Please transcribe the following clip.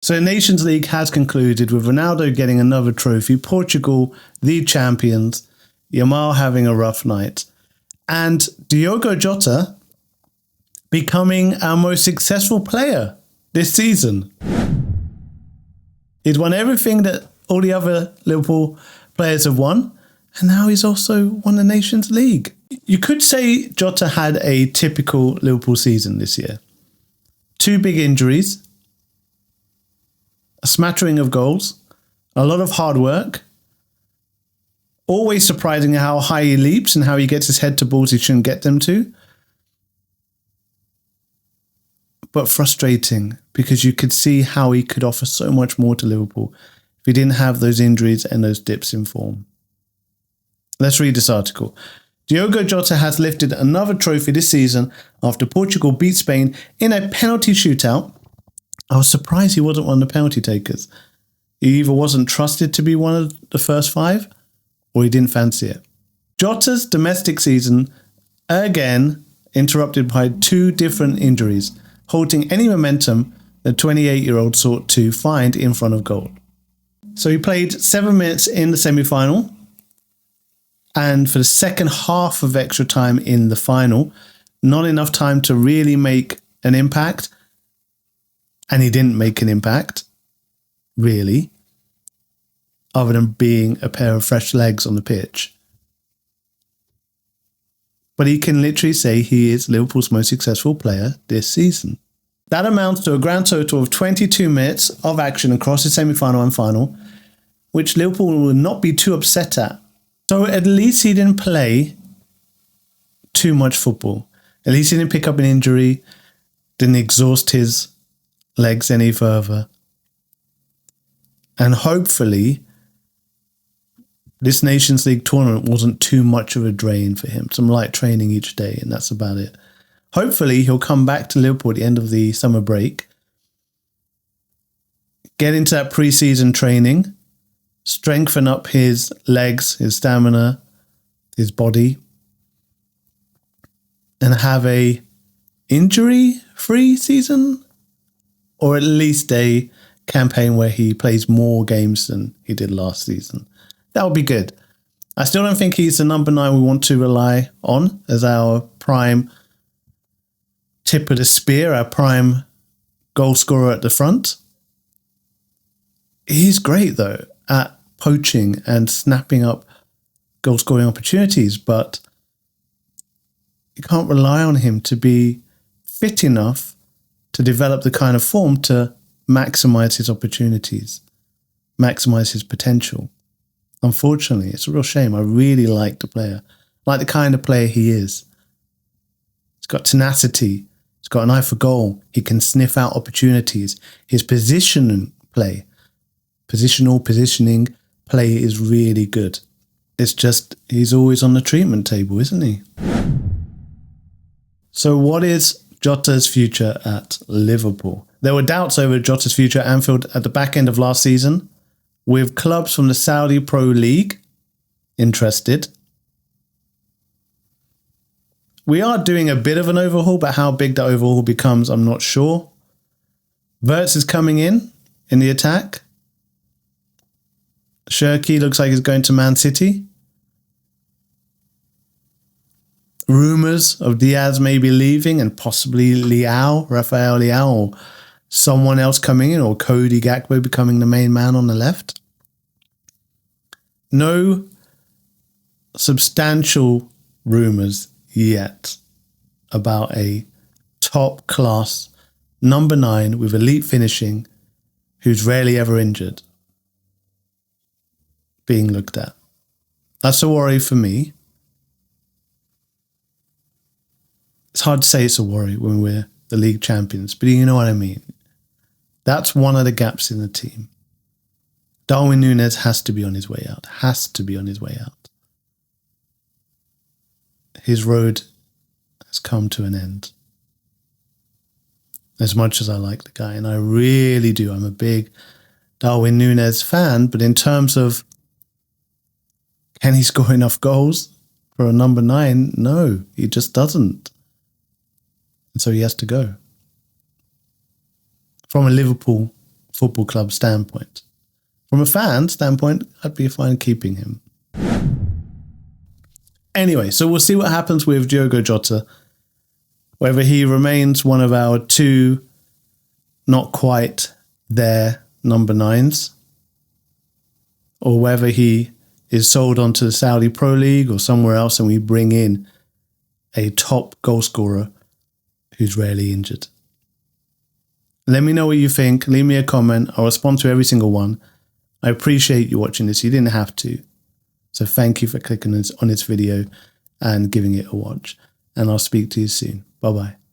So the Nations League has concluded with Ronaldo getting another trophy, Portugal, the champions, Yamal having a rough night, and Diogo Jota becoming our most successful player this season. He's won everything that all the other Liverpool players have won, and now he's also won the Nations League. You could say Jota had a typical Liverpool season this year. 2 big injuries, a smattering of goals, a lot of hard work, always surprising how high he leaps and how he gets his head to balls he shouldn't get them to. But frustrating, because you could see how he could offer so much more to Liverpool if he didn't have those injuries and those dips in form. Let's read this article. Diogo Jota has lifted another trophy this season after Portugal beat Spain in a penalty shootout. I was surprised he wasn't one of the penalty takers. He either wasn't trusted to be one of the first 5, or he didn't fancy it. Jota's domestic season, again, interrupted by 2 different injuries, halting any momentum the 28-year-old sought to find in front of goal. So he played 7 minutes in the semi-final, and for the second half of extra time in the final, not enough time to really make an impact, and he didn't make an impact, really, other than being a pair of fresh legs on the pitch. But he can literally say he is Liverpool's most successful player this season. That amounts to a grand total of 22 minutes of action across the semi-final and final, which Liverpool will not be too upset at. So at least he didn't play too much football. At least he didn't pick up an injury, didn't exhaust his legs any further. And hopefully this Nations League tournament wasn't too much of a drain for him. Some light training each day, and that's about it. Hopefully he'll come back to Liverpool at the end of the summer break, get into that pre-season training, strengthen up his legs, his stamina, his body, and have a injury-free season, or at least a campaign where he plays more games than he did last season. That would be good. I still don't think he's the number 9 we want to rely on as our prime tip of the spear, our prime goal scorer at the front. He's great, though, at poaching and snapping up goal scoring opportunities, but you can't rely on him to be fit enough to develop the kind of form to maximize his opportunities, maximize his potential. Unfortunately, it's a real shame. I really like the player, like the kind of player he is. He's got tenacity. He's got an eye for goal. He can sniff out opportunities. His positioning play is really good. It's just he's always on the treatment table, isn't he? So what is Jota's future at Liverpool? There were doubts over Jota's future at Anfield at the back end of last season, with clubs from the Saudi Pro League interested. We are doing a bit of an overhaul, but how big that overhaul becomes, I'm not sure. Wirtz is coming in the attack. Shirky looks like he's going to Man City. Rumours of Diaz maybe leaving and possibly Rafael Leao, or someone else coming in, or Cody Gakpo becoming the main man on the left. No substantial rumours yet about a top-class number 9 with elite finishing who's rarely ever injured being looked at. That's a worry for me. It's hard to say it's a worry when we're the league champions, but you know what I mean. That's one of the gaps in the team. Darwin Nunez has to be on his way out. His road has come to an end. As much as I like the guy, and I really do. I'm a big Darwin Nunez fan, but in terms of can he score enough goals for a number 9? No, he just doesn't. And so he has to go. From a Liverpool football club standpoint. From a fan standpoint, I'd be fine keeping him. Anyway, so we'll see what happens with Diogo Jota. Whether he remains one of our two not quite there number 9s, or whether he is sold onto the Saudi Pro League or somewhere else and we bring in a top goal scorer who's rarely injured. Let me know what you think. Leave me a comment. I'll respond to every single one. I appreciate you watching this. You didn't have to. So thank you for clicking on this video and giving it a watch. And I'll speak to you soon. Bye-bye.